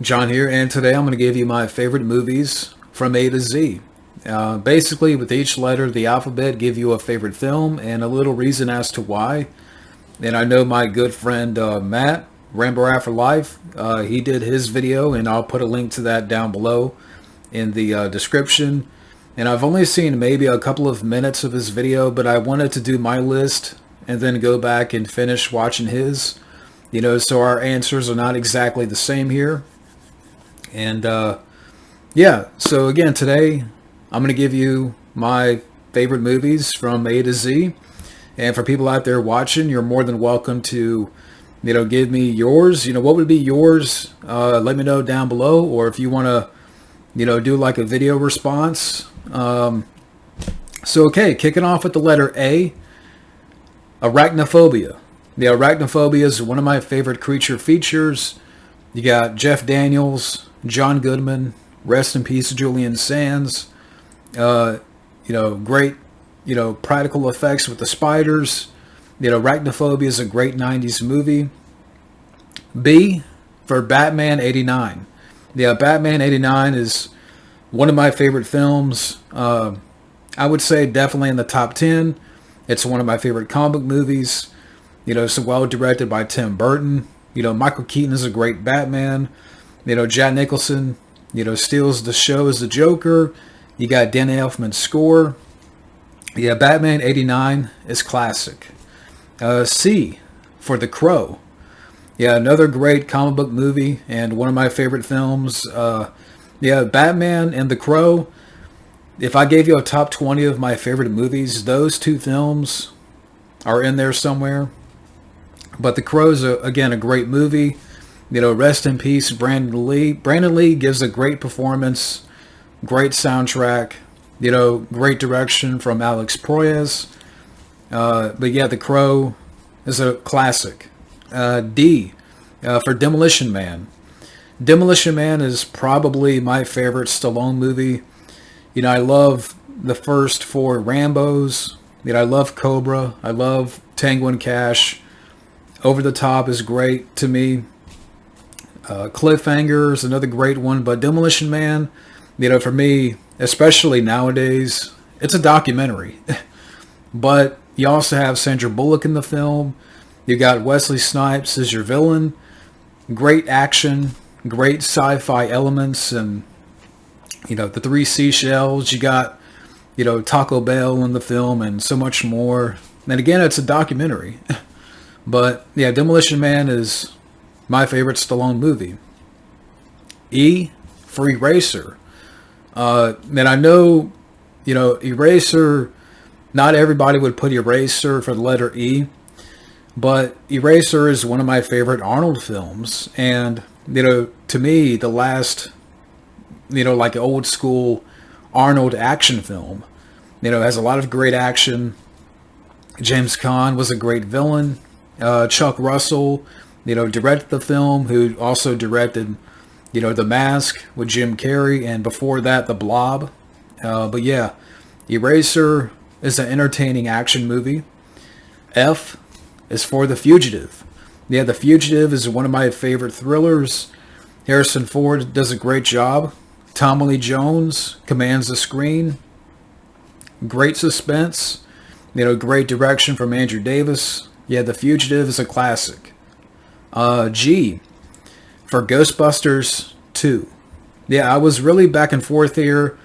John here, and today I'm going to give you my favorite movies from A to Z. Basically, with each letter of the alphabet, give you a favorite film and a little reason as to why. And I know my good friend Matt, Rambo After Life, he did his video, and I'll put a link to that down below in the description. And I've only seen maybe a couple of minutes of his video, but I wanted to do my list and then go back and finish watching his. So our answers are not exactly the same here. And yeah, so again, today I'm going to give you my favorite movies from A to Z. And for people out there watching, you're more than welcome to, give me yours. What would be yours? Let me know down below. Or if you want to, do like a video response. Okay, kicking off with the letter A, arachnophobia. The arachnophobia is one of my favorite creature features. You got Jeff Daniels, John Goodman, rest in peace, Julian Sands. Great, practical effects with the spiders. Arachnophobia is a great 90s movie. B for Batman 89. Yeah, Batman 89 is one of my favorite films. I would say definitely in the top 10. It's one of my favorite comic movies. So well directed by Tim Burton. Michael Keaton is a great Batman. Jack Nicholson, steals the show as the Joker. You got Danny Elfman's score. Yeah, Batman 89 is classic. C for The Crow. Yeah, another great comic book movie and one of my favorite films. Batman and The Crow. If I gave you a top 20 of my favorite movies, those two films are in there somewhere. But The Crow is, again, a great movie. Rest in peace, Brandon Lee. Brandon Lee gives a great performance, great soundtrack, great direction from Alex Proyas. But yeah, The Crow is a classic. D for Demolition Man. Demolition Man is probably my favorite Stallone movie. I love the first four Rambos. I love Cobra. I love Tango and Cash. Over the Top is great to me. Cliffhanger is another great one. But Demolition Man, for me, especially nowadays, it's a documentary. But you also have Sandra Bullock in the film. You got Wesley Snipes as your villain. Great action, great sci-fi elements, and the three seashells. You got Taco Bell in the film, and so much more. And again, it's a documentary. But yeah, Demolition Man is my favorite Stallone movie. E for Eraser. And I know, Eraser, not everybody would put Eraser for the letter E. But Eraser is one of my favorite Arnold films. And, to me, the last, like old school Arnold action film, has a lot of great action. James Caan was a great villain. Chuck Russell, directed the film, who also directed, The Mask with Jim Carrey, and before that, The Blob. But yeah, Eraser is an entertaining action movie. F is for The Fugitive. Yeah, The Fugitive is one of my favorite thrillers. Harrison Ford does a great job. Tommy Lee Jones commands the screen. Great suspense. Great direction from Andrew Davis. Yeah, The Fugitive is a classic. G for Ghostbusters 2. Yeah, I was really back and forth here,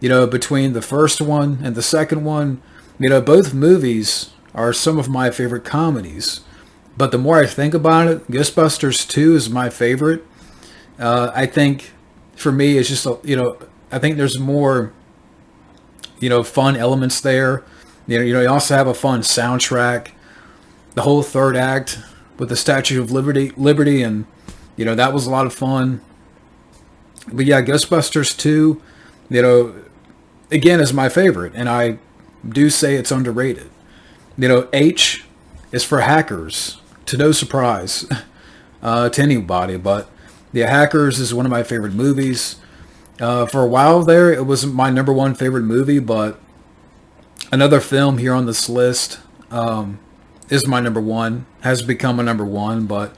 between the first one and the second one. Both movies are some of my favorite comedies. But the more I think about it, Ghostbusters 2 is my favorite. I think, for me, it's just, I think there's more, fun elements there. You also have a fun soundtrack. The whole third act with the Statue of Liberty, and that was a lot of fun. But yeah, Ghostbusters 2, again, is my favorite, and I do say it's underrated. H is for Hackers, to no surprise to anybody, but yeah, Hackers is one of my favorite movies. For a while there, it was my number one favorite movie, but another film here on this list is my number one, has become a number one, but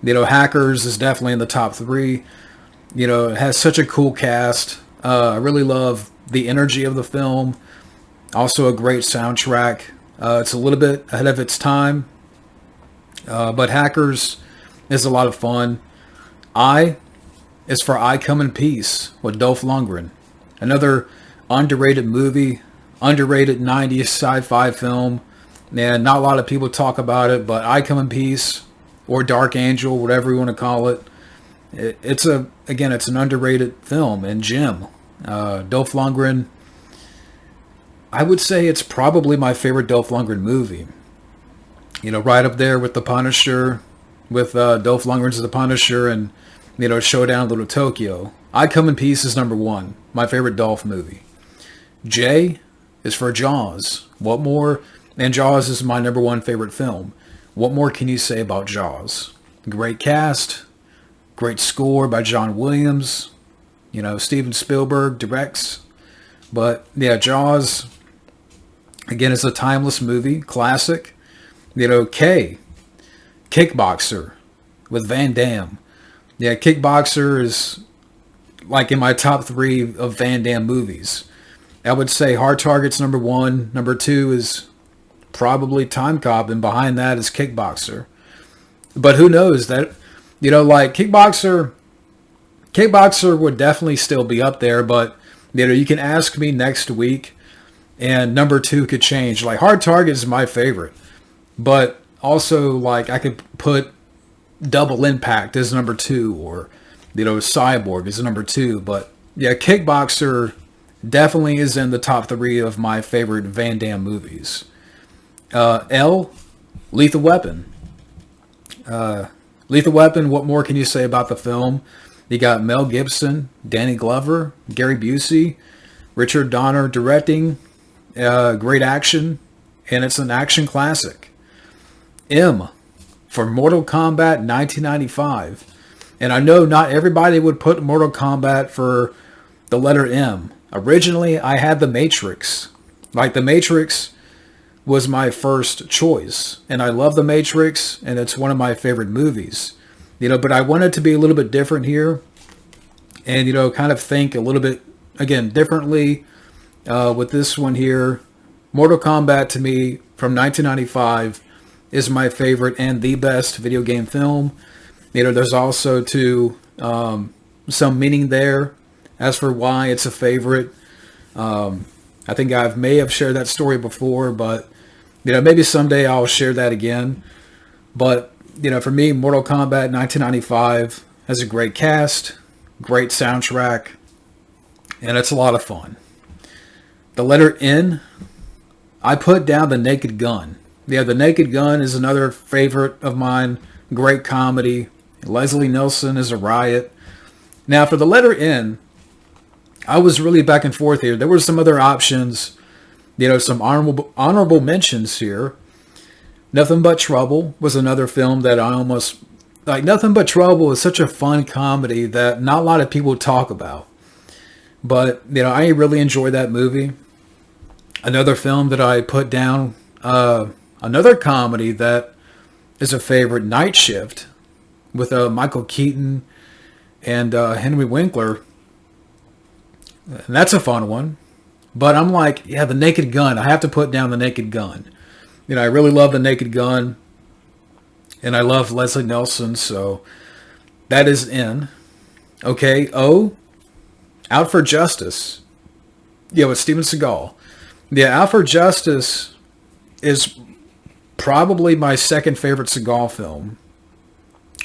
Hackers is definitely in the top three. It has such a cool cast. I really love the energy of the film. Also a great soundtrack. It's a little bit ahead of its time, but Hackers is a lot of fun. I is for I Come in Peace with Dolph Lundgren. Another underrated movie, underrated 90s sci-fi film. And not a lot of people talk about it, but I Come in Peace or Dark Angel, whatever you want to call it. It's an underrated film. And Jim, Dolph Lundgren, I would say it's probably my favorite Dolph Lundgren movie. Right up there with The Punisher, with Dolph Lundgren's The Punisher, and Showdown in Little Tokyo. I Come in Peace is number one, my favorite Dolph movie. J is for Jaws. What more? And Jaws is my number one favorite film. What more can you say about Jaws? Great cast, great score by John Williams. Steven Spielberg directs. But yeah, Jaws, again, is a timeless movie, classic. K, Kickboxer with Van Damme. Yeah, Kickboxer is like in my top 3 of Van Damme movies. I would say Hard Target's number 1. Number 2 is probably Time Cop, and behind that is Kickboxer. But who knows that, like Kickboxer would definitely still be up there, but you can ask me next week and number 2 could change. Like Hard Target is my favorite, but also like I could put Double Impact as number 2, or Cyborg is number 2. But yeah, Kickboxer definitely is in the top 3 of my favorite Van Damme movies. L, Lethal Weapon. Lethal Weapon, what more can you say about the film? You got Mel Gibson, Danny Glover, Gary Busey, Richard Donner directing. Great action, and it's an action classic. M, for Mortal Kombat 1995. And I know not everybody would put Mortal Kombat for the letter M. Originally, I had The Matrix. Like, The Matrix was my first choice. And I love The Matrix, and it's one of my favorite movies. But I wanted to be a little bit different here. And, kind of think a little bit, again, differently with this one here. Mortal Kombat, to me, from 1995, is my favorite and the best video game film. There's also some meaning there as for why it's a favorite. I think I may have shared that story before, but maybe someday I'll share that again. But for me, Mortal Kombat 1995 has a great cast, great soundtrack, and it's a lot of fun. The letter N, I put down The Naked Gun. Yeah, The Naked Gun is another favorite of mine. Great comedy. Leslie Nielsen is a riot. Now, for the letter N, I was really back and forth here. There were some other options, some honorable mentions here. Nothing But Trouble was another film that I almost... Like, Nothing But Trouble is such a fun comedy that not a lot of people talk about. But, I really enjoy that movie. Another film that I put down, another comedy that is a favorite, Night Shift, with Michael Keaton and Henry Winkler. And that's a fun one. But I'm like, yeah, The Naked Gun. I have to put down The Naked Gun. I really love The Naked Gun. And I love Leslie Nielsen, so that is in. Okay, O, Out for Justice. Yeah, with Steven Seagal. Yeah, Out for Justice is probably my second favorite Seagal film.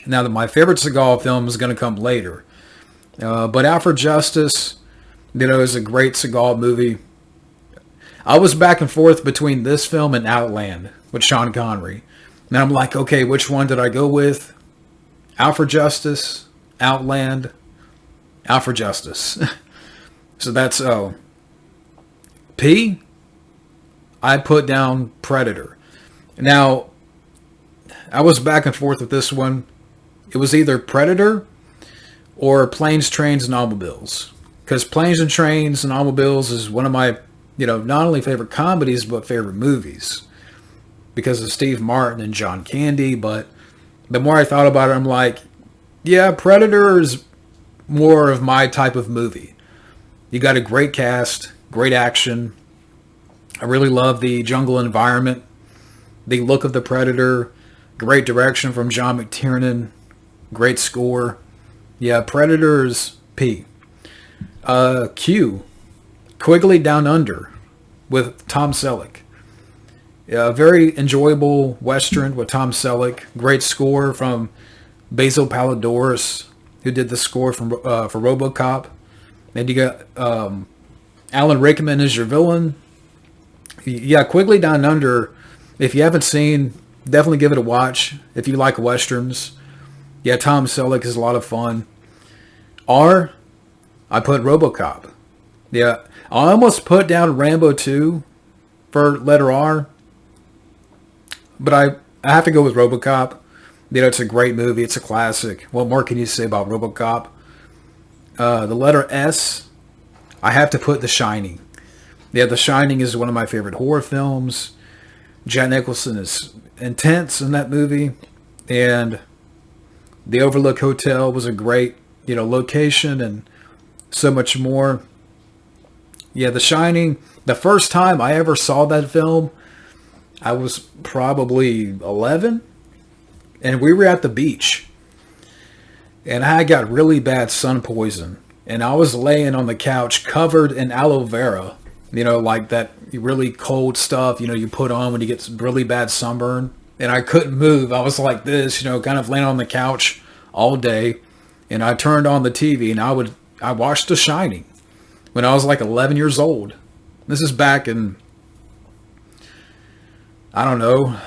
Now, my favorite Seagal film is going to come later. But Out for Justice, is a great Seagal movie. I was back and forth between this film and Outland with Sean Connery. And I'm like, okay, which one did I go with? Out for Justice, Outland, Out for Justice. So that's O. P, I put down Predator. Now, I was back and forth with this one. It was either Predator or Planes, Trains, and Automobiles. Because Planes and Trains and Automobiles is one of my, not only favorite comedies, but favorite movies. Because of Steve Martin and John Candy. But the more I thought about it, I'm like, yeah, Predator is more of my type of movie. You got a great cast, great action. I really love the jungle environment, the look of the Predator, great direction from John McTiernan, great score. Yeah, Predator's P. Q, Quigley Down Under with Tom Selleck. A very enjoyable Western with Tom Selleck. Great score from Basil Palladores, who did the score for RoboCop. And you got Alan Rickman as your villain. Yeah, Quigley Down Under, if you haven't seen, definitely give it a watch if you like Westerns. Yeah, Tom Selleck is a lot of fun. R, I put RoboCop. Yeah, I almost put down Rambo 2 for letter R, but I have to go with RoboCop. You know, it's a great movie. It's a classic. What more can you say about RoboCop? The letter S, I have to put The Shining. Yeah, The Shining is one of my favorite horror films. Jack Nicholson is intense in that movie, and the Overlook Hotel was a great, location and so much more. Yeah, The Shining, the first time I ever saw that film, I was probably 11, and we were at the beach, and I got really bad sun poison, and I was laying on the couch covered in aloe vera, like that really cold stuff, you put on when you get really bad sunburn, and I couldn't move. I was like this, kind of laying on the couch all day, and I turned on the TV, and I watched The Shining when I was like 11 years old. This is back in, I don't know,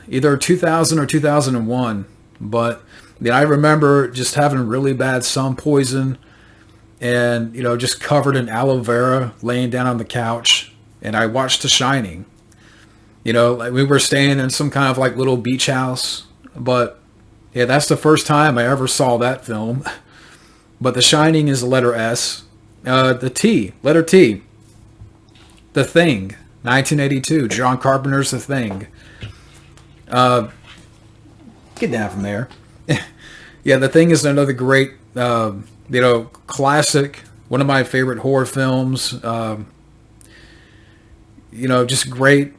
either 2000 or 2001. But I remember just having really bad sun poison and, just covered in aloe vera, laying down on the couch. And I watched The Shining. Like we were staying in some kind of like little beach house. But yeah, that's the first time I ever saw that film. But The Shining is the letter S. The T, letter T. The Thing, 1982. John Carpenter's The Thing. Get down from there. Yeah, The Thing is another great, classic. One of my favorite horror films. Just great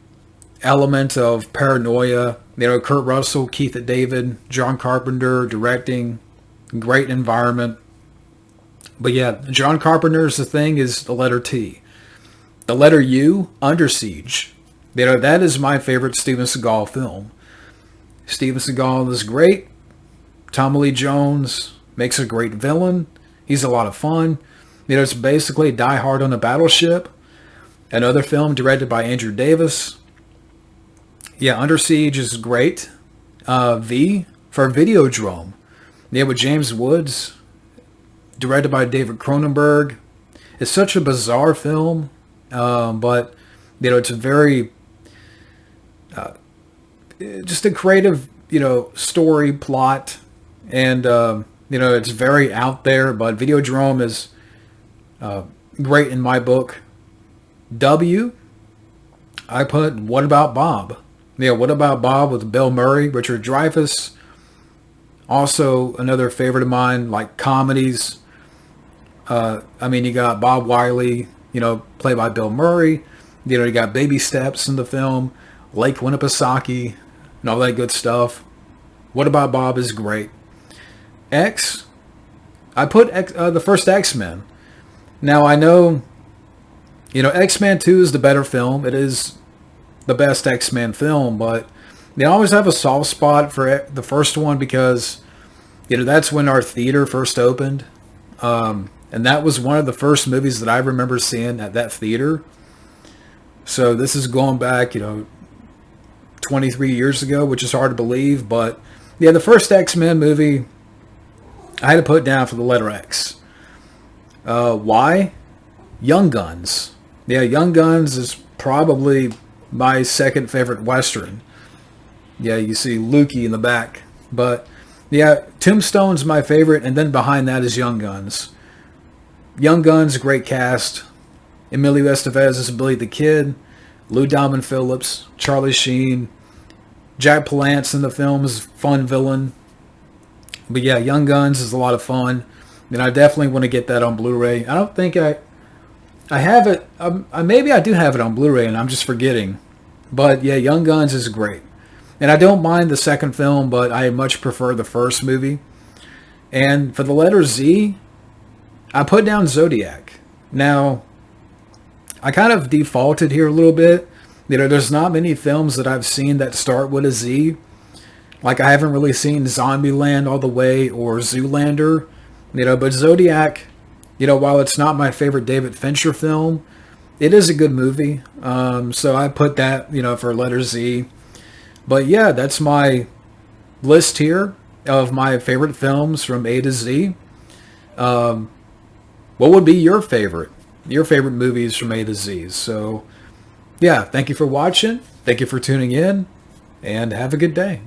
element of paranoia. Kurt Russell, Keith David, John Carpenter directing. Great environment. But yeah, John Carpenter's The Thing is the letter T. The letter U, Under Siege. That is my favorite Steven Seagal film. Steven Seagal is great. Tommy Lee Jones makes a great villain. He's a lot of fun. It's basically Die Hard on a Battleship. Another film directed by Andrew Davis. Yeah, Under Siege is great. V for Videodrome. Yeah, with James Woods. Directed by David Cronenberg. It's such a bizarre film, but it's a very just a creative story plot, and it's very out there. But Videodrome is great in my book. W, I put What About Bob? Yeah, What About Bob with Bill Murray, Richard Dreyfuss. Also another favorite of mine, like comedies. You got Bob Wiley, played by Bill Murray. You got Baby Steps in the film, Lake Winnipesaukee, and all that good stuff. What About Bob is great. X, I put the first X-Men. Now, I know, X-Men 2 is the better film. It is the best X-Men film, but they always have a soft spot for the first one because, that's when our theater first opened. And that was one of the first movies that I remember seeing at that theater. So this is going back, 23 years ago, which is hard to believe. But yeah, the first X-Men movie, I had to put down for the letter X. Y? Young Guns. Yeah, Young Guns is probably my second favorite Western. Yeah, you see Lukey in the back. But yeah, Tombstone's my favorite, and then behind that is Young Guns. Young Guns, great cast. Emilio Estevez is Billy the Kid. Lou Diamond Phillips, Charlie Sheen. Jack Palance in the film is a fun villain. But yeah, Young Guns is a lot of fun. And I definitely want to get that on Blu-ray. I don't think I have it. Maybe I do have it on Blu-ray and I'm just forgetting. But yeah, Young Guns is great. And I don't mind the second film, but I much prefer the first movie. And for the letter Z, I put down Zodiac. Now, I kind of defaulted here a little bit. There's not many films that I've seen that start with a Z. Like, I haven't really seen Zombieland all the way or Zoolander. But Zodiac, while it's not my favorite David Fincher film, it is a good movie. So I put that, for letter Z. But yeah, that's my list here of my favorite films from A to Z. What would be your favorite movies from A to Z? So yeah, thank you for watching. Thank you for tuning in, and have a good day.